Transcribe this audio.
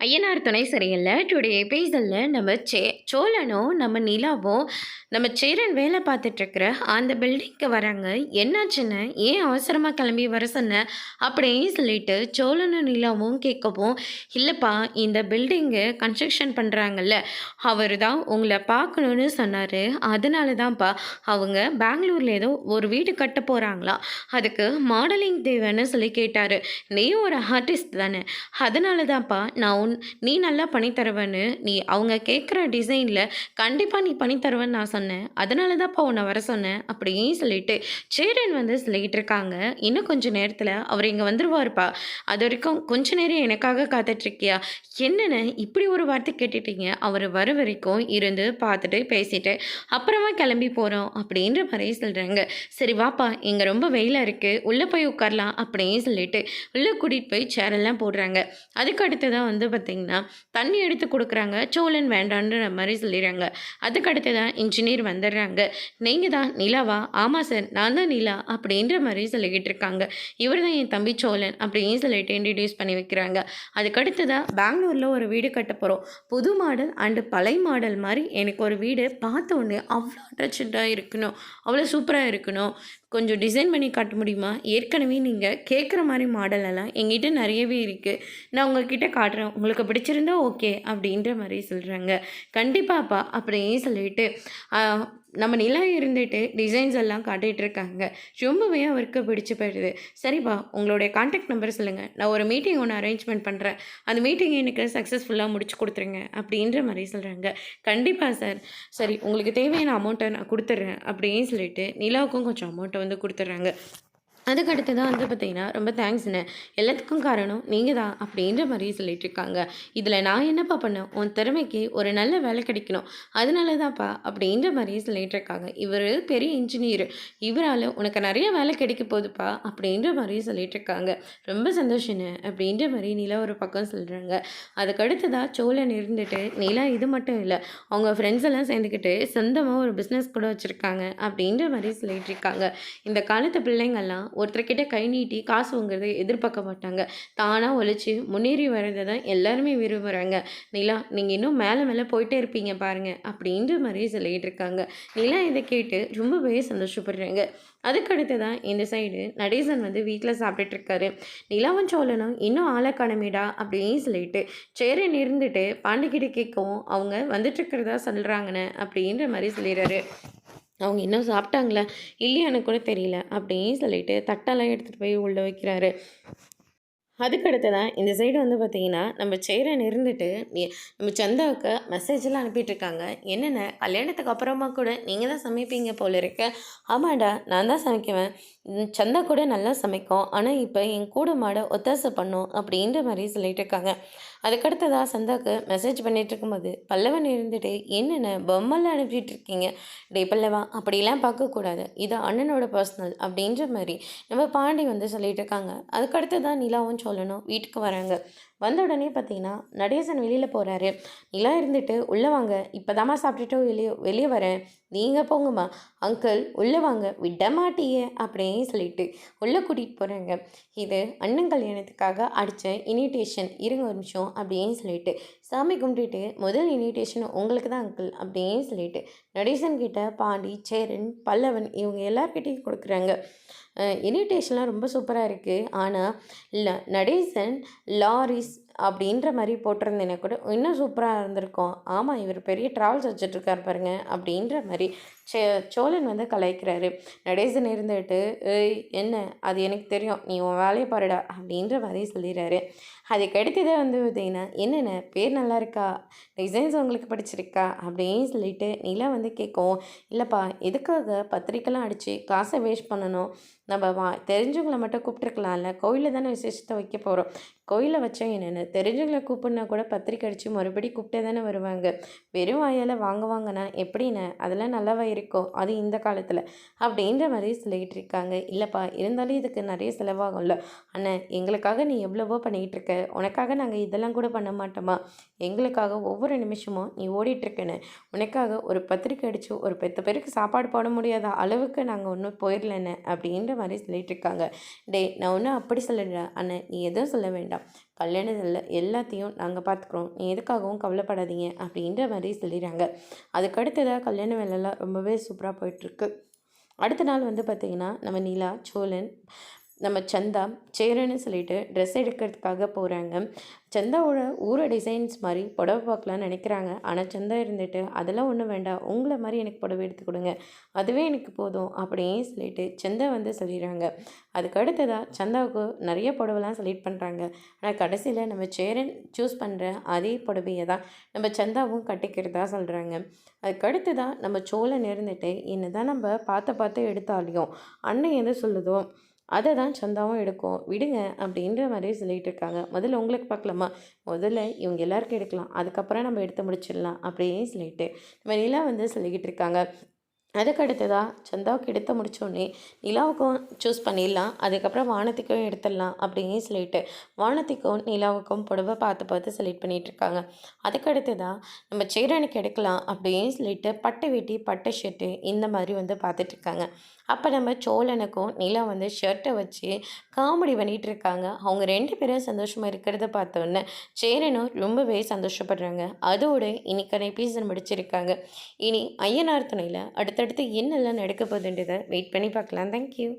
ஐயனார் துணை சரியில்ல. டுடே எபிசோட்ல நம்ம சோழனும், நம்ம நிலாவும், நம்ம சேரன் வேலை பார்த்துட்ருக்கிற அந்த பில்டிங்க்கு வராங்க. என்னாச்சுன்னு, ஏன் அவசரமாக கிளம்பி வர சொன்ன அப்படின்னு சொல்லிட்டு சோழனும் நிலாவும் கேட்கவும், இல்லைப்பா இந்த பில்டிங்கு கன்ஸ்ட்ரக்ஷன் பண்ணுறாங்கல்ல, அவர் தான் உங்களை பார்க்கணுன்னு சொன்னார். அதனால தான்ப்பா அவங்க பெங்களூரில் ஏதோ ஒரு வீடு கட்ட போகிறாங்களாம். அதுக்கு மாடலிங் தேவைன்னு சொல்லி கேட்டார். நீயும் ஒரு ஆர்டிஸ்ட் தானே, அதனால தான்ப்பா நீ நல்லா பண்ணி தருவேன்னு அவங்க கேட்குற டிசைனில் கண்டிப்பாக நீ பண்ணி தருவேன்னு நான் சொன்னேன். அதனால தான்ப்பா உன்னை வர சொன்னேன் அப்படின்னு சொல்லிட்டு சேரன் வந்து சொல்லிகிட்டு இருக்காங்க. இன்னும் கொஞ்சம் நேரத்தில் அவர் இங்கே வந்துடுவார்ப்பா, அது வரைக்கும் கொஞ்ச நேரம் எனக்காக காத்துட்ருக்கியா? என்னென்ன இப்படி ஒரு வார்த்தை கேட்டுட்டீங்க? அவர் வர வரைக்கும் இருந்து பார்த்துட்டு பேசிட்டு அப்புறமா கிளம்பி போகிறோம் அப்படின்ற மாதிரி சொல்கிறாங்க. சரி வாப்பா, இங்கே ரொம்ப வெயிலாக இருக்குது, உள்ளே போய் உட்காரலாம் அப்படின்னு சொல்லிட்டு உள்ளே கூட்டிகிட்டு போய் சேரெல்லாம் போடுறாங்க. அதுக்கு அடுத்து தான் வந்து பார்த்திங்கன்னா தண்ணி எடுத்து கொடுக்குறாங்க. சோழன் வேண்டான்ற மாதிரி சொல்லிடுறாங்க. அதுக்கு அடுத்து தான் இன்ஜினியர் வந்துடுறாங்க. நீங்கள் தான் நிலாவா? ஆமாம் சார், நான் தான் நிலா அப்படின்ற மாதிரி சொல்லிக்கிட்டு இருக்காங்க. இவர் தான் என் தம்பி சோழன் அப்படின்னு சொல்லிட்டு இன்ட்ரடியூஸ் பண்ணி வைக்கிறாங்க. அதுக்கடுத்து தான் பெங்களூரில் ஒரு வீடு கட்ட போகிறோம். புது மாடல் அண்டு பழைய மாடல் மாதிரி எனக்கு ஒரு வீடு பார்த்த உடனே அவ்வளோ அட்ராக்ஷனாக இருக்கணும், அவ்வளோ சூப்பராக இருக்கணும், கொஞ்சம் டிசைன் பண்ணி காட்ட முடியுமா? ஏற்கனவே நீங்கள் கேட்குற மாதிரி மாடலெல்லாம் எங்கிட்ட நிறையவே இருக்குது, நான் உங்கள்கிட்ட காட்டுறேன், உங்களுக்கு பிடிச்சிருந்தா ஓகே அப்படின்ற மாதிரி சொல்கிறாங்க. கண்டிப்பாப்பா அப்படின்னு சொல்லிட்டு நம்ம நிலா இருந்துட்டு டிசைன்ஸ் எல்லாம் காட்டிகிட்டு இருக்காங்க. ரொம்பவே அவருக்கு பிடிச்சி போயிடுது. சரிப்பா, உங்களுடைய கான்டாக்ட் நம்பர் சொல்லுங்கள், நான் ஒரு மீட்டிங் ஒன்று அரேஞ்ச்மெண்ட் பண்ணுறேன், அந்த மீட்டிங் எனக்கு சக்ஸஸ்ஃபுல்லாக முடிச்சு கொடுத்துருங்க அப்படின்ற மாதிரி சொல்கிறாங்க. கண்டிப்பாக சார், சரி உங்களுக்கு தேவையான அமௌண்ட்டை நான் கொடுத்துட்றேன் அப்படின்னு சொல்லிட்டு நிலாவுக்கும் கொஞ்சம் அமௌண்ட்டை வந்து கொடுத்துட்றாங்க. அதுக்கடுத்து தான் வந்து பார்த்திங்கன்னா, ரொம்ப தேங்க்ஸ்ண்ணே, எல்லாத்துக்கும் காரணம் நீங்கள் தான் அப்படின்ற மாதிரி சொல்லிகிட்ருக்காங்க. இதில் நான் என்னப்பா பண்ணேன்? உன் திறமைக்கு ஒரு நல்ல வேலை கிடைக்கணும், அதனால தான்ப்பா அப்படின்ற மாதிரி சொல்லிகிட்ருக்காங்க. இவர் பெரிய இன்ஜினியர், இவரால் உனக்கு நிறைய வேலை கிடைக்க போகுதுப்பா அப்படின்ற மாதிரி சொல்லிகிட்ருக்காங்க. ரொம்ப சந்தோஷண்ணே அப்படின்ற மாதிரி நிலா ஒரு பக்கம் சொல்கிறாங்க. அதுக்கடுத்து தான் சோழன் இருந்துட்டு, நிலா இது மட்டும் இல்லை, அவங்க ஃப்ரெண்ட்ஸ் எல்லாம் சேர்ந்துக்கிட்டு சொந்தமாக ஒரு பிஸ்னஸ் கூட வச்சுருக்காங்க அப்படின்ற மாதிரி சொல்லிகிட்ருக்காங்க. இந்த காலத்து பிள்ளைங்கள்லாம் ஒருத்தர்கிட்ட கை நீட்டி காசு வாங்குறத எதிர்பார்க்க மாட்டாங்க, தானாக ஒழிச்சு முன்னேறி வர்றதை தான் எல்லாருமே விரும்புகிறாங்க. நிலா, நீங்கள் இன்னும் மேலே மேலே போயிட்டே இருப்பீங்க பாருங்கள் அப்படின்ற மாதிரி சொல்லிகிட்டு இருக்காங்க. நிலா இதை கேட்டு ரொம்பவே சந்தோஷப்படுறாங்க. அதுக்கடுத்து தான் இந்த சைடு நடேசன் வந்து வீட்டில் சாப்பிட்டுட்ருக்காரு. நிலாவும் சோழனும் இன்னும் ஆளை காணமேடா அப்படின்னு சொல்லிட்டு சேரன் இருந்துட்டு பாண்டிக்கிட்ட கேட்கவும், அவங்க வந்துட்டுருக்கிறதா சொல்கிறாங்கண்ணே அப்படின்ற மாதிரி சொல்லிடுறாரு. அவங்க இன்னும் சாப்பிட்டாங்களா இல்லையான்னு கூட தெரியல அப்படின்னு சொல்லிட்டு தட்டெல்லாம் எடுத்துகிட்டு போய் உள்ளே வைக்கிறாரு. அதுக்கடுத்து தான் இந்த சைடு வந்து பார்த்திங்கன்னா, நம்ம சேரன் இருந்துட்டு நம்ம சந்தாவுக்கு மெசேஜெல்லாம் அனுப்பிட்டுருக்காங்க. என்னென்ன கல்யாணத்துக்கு அப்புறமா கூட நீங்கள் தான் சமைப்பீங்க போல இருக்க? ஆமாண்டா, நான் தான் சமைக்குவேன், சந்தா கூட நல்லா சமைக்கும், ஆனால் இப்போ என் கூட மாட ஒத்தாசை பண்ணும் அப்படின்ற மாதிரி சொல்லிட்டு இருக்காங்க. அதுக்கடுத்ததாக சந்தாவுக்கு மெசேஜ் பண்ணிகிட்டு இருக்கும்போது பல்லவன் இருந்துட்டு, என்னென்ன பொம்மைலாம் அனுப்பிட்டு இருக்கீங்க? டே பல்லவா, அப்படிலாம் பார்க்கக்கூடாது, இது அண்ணனோட பர்சனல் அப்படின்ற மாதிரி நம்ம பாண்டி வந்து சொல்லிட்டு இருக்காங்க. அதுக்கடுத்து தான் நிலாவும் சொல்லணும் வீட்டுக்கு வராங்க. வந்த உடனே பார்த்தீங்கன்னா நடேசன் வெளியில் போகிறாரு. நிலா இருந்துட்டு, உள்ளே வாங்க, இப்போ தாம்மா சாப்பிட்டுட்டு வெளியே வெளியே வரேன், நீங்கள் போங்கம்மா, அங்கிள் உள்ளே வாங்க, விட மாட்டியே அப்படின்னு சொல்லிட்டு உள்ளே கூட்டிகிட்டு போகிறாங்க. இது அண்ணன் கல்யாணத்துக்காக அடித்த இன்விடேஷன், இருங்க ஒரு நிமிஷம் அப்படின்னு சொல்லிட்டு சாமி கும்பிட்டுட்டு, முதல் இன்விடேஷன் உங்களுக்கு தான் அங்கிள் அப்படின்னு சொல்லிட்டு நடேசன் கிட்ட பாண்டி, சேரன், பல்லவன் இவங்க எல்லார்கிட்டையும் கொடுக்குறாங்க. இன்விடேஷன்லாம் ரொம்ப சூப்பராக இருக்குது, ஆனால் நடேசன் லாரிஸ் அப்படின்ற மாதிரி போட்டிருந்தேனே கூட இன்னும் சூப்பராக இருந்திருக்கும். ஆமாம், இவர் பெரிய ட்ராவல்ஸ் வச்சுட்ருக்கார் பாருங்க அப்படின்ற மாதிரி சோழன் வந்து கலாய்க்கிறாரு. நடேசன் இருந்துட்டு, ஏய் என்ன, அது எனக்கு தெரியும், நீ உன் வேலையை பாருடா அப்படின்ற மாதிரி சொல்லிடுறாரு. அதுக்கடுத்ததே வந்து பார்த்தீங்கன்னா, என்னென்ன பேர் நல்லா இருக்கா, டிசைன்ஸ் உங்களுக்கு பிடிச்சிருக்கா அப்படின்னு சொல்லிட்டு நிலா வந்து கேட்கும். இல்லைப்பா, எதுக்காக பத்திரிக்கைலாம் அடித்து காசை வேஸ்ட் பண்ணணும், நம்ம தெரிஞ்சவங்களை மட்டும் கூப்பிட்ருக்கலாம்ல, கோயிலில் தானே விசேஷத்தை வைக்க போகிறோம், கோயிலில் வச்சா என்னென்னு தெரிஞ்சவங்களை கூப்பிட்னா கூட பத்திரிக்கை அடித்து மறுபடி கூப்பிட்டே தானே வருவாங்க, வெறும் வாயால் வாங்குவாங்கன்னா எப்படின்னு, அதெல்லாம் நல்லாவா இருக்கும் அது இந்த காலத்தில் அப்படின்ற மாதிரி சொல்லிகிட்டு இருக்காங்க. இல்லைப்பா, இருந்தாலும் இதுக்கு நிறைய செலவாகும்ல அண்ணன், எங்களுக்காக நீ எவ்வளவோ பண்ணிகிட்டு இருக்க, உனக்காக நாங்கள் இதெல்லாம் கூட பண்ண மாட்டோமா, எங்களுக்காக ஒவ்வொரு நிமிஷமும் நீ ஓடிட்டுருக்கேன்னு, உனக்காக ஒரு பத்திரிக்கை அடித்து ஒரு 10 பேருக்கு சாப்பாடு போட முடியாத அளவுக்கு நாங்கள் ஒன்றும் போயிடலன்னு அப்படின்ற மாதிரி சொல்லிட்டு இருக்காங்க. டேய் நான் ஒன்றும் அப்படி சொல்லல அண்ணன், நீ எதுவும் சொல்ல வேண்டாம். கல்யாணத்தில் எல்லாத்தையும் நாங்கள் பார்த்துக்குறோம், நீ எதுக்காகவும் கவலைப்படாதீங்க அப்படின்ற மாதிரி சொல்லிடுறாங்க. அதுக்கு அடுத்ததாக கல்யாண வேலைலாம் ரொம்பவே சூப்பராக போயிட்டுருக்கு. அடுத்த நாள் வந்து பார்த்திங்கன்னா நம்ம நிலா, சோழன், நம்ம சந்தா, சேரன்னு சொல்லிட்டு ட்ரெஸ் எடுக்கிறதுக்காக போகிறாங்க. சந்தாவோட ஊர டிசைன்ஸ் மாதிரி புடவை பார்க்கலான்னு நினைக்கிறாங்க. ஆனால் சந்தா இருந்துட்டு அதெல்லாம் ஒன்றும் வேண்டாம், உங்களை மாதிரி எனக்கு புடவை எடுத்து கொடுங்க, அதுவே எனக்கு போதும் அப்படின்னு சொல்லிட்டு சந்தா வந்து சொல்லிடுறாங்க. அதுக்கு அடுத்ததாக சந்தாவுக்கு நிறைய புடவைலாம் செலக்ட் பண்ணுறாங்க. ஆனால் கடைசியில் நம்ம சேரன் சூஸ் பண்ணுற அதே புடவையை தான் நம்ம சந்தாவும் கட்டிக்கிறதா சொல்கிறாங்க. அதுக்கு அடுத்ததாக நம்ம சோழன் இருந்துட்டு என்ன தான் நம்ம பார்த்து எடுத்தாலையும் அண்ணன் எது சொல்லுதோ அதை தான் சந்தாவும் எடுக்கும், விடுங்க அப்படின்ற மாதிரி சொல்லிட்டு இருக்காங்க. முதல்ல உங்களுக்கு பார்க்கலாமா, முதல்ல இவங்க எல்லாருக்கும் எடுக்கலாம், அதுக்கப்புறம் நம்ம எடுத்து முடிச்சிடலாம் அப்படின்னு சொல்லிட்டு நம்ம நிலா வந்து சொல்லிக்கிட்டு இருக்காங்க. அதுக்கு அடுத்ததாக சந்தாவுக்கு எடுத்து முடித்தோடனே நிலாவுக்கும் சூஸ் பண்ணிடலாம், அதுக்கப்புறம் வானத்திக்கும் எடுத்துடலாம் அப்படின்னு சொல்லிட்டு வானத்திக்கும் நிலாவுக்கும் புடவை பார்த்து செலக்ட் பண்ணிகிட்ருக்காங்க. அதுக்கு அடுத்ததாக நம்ம சேரனுக்கு எடுக்கலாம் அப்படின்னு சொல்லிட்டு பட்டை வேட்டி, பட்டை ஷர்ட்டு இந்த மாதிரி வந்து பார்த்துட்ருக்காங்க. அப்போ நம்ம சோழனுக்கும் நிலா வந்து ஷர்ட்டை வச்சு காமெடி பண்ணிகிட்டு இருக்காங்க. அவங்க 2 பேரும் சந்தோஷமாக இருக்கிறத பார்த்தோன்னே சேரனும் ரொம்பவே சந்தோஷப்படுறாங்க. அதோடு இன்னைக்கான எபிசோட் முடிச்சிருக்காங்க. இனி ஐயனார் துணையில் அடுத்தடுத்து என்னெல்லாம் நடக்க போகுதுன்றதை வெயிட் பண்ணி பார்க்கலாம். தேங்க்யூ.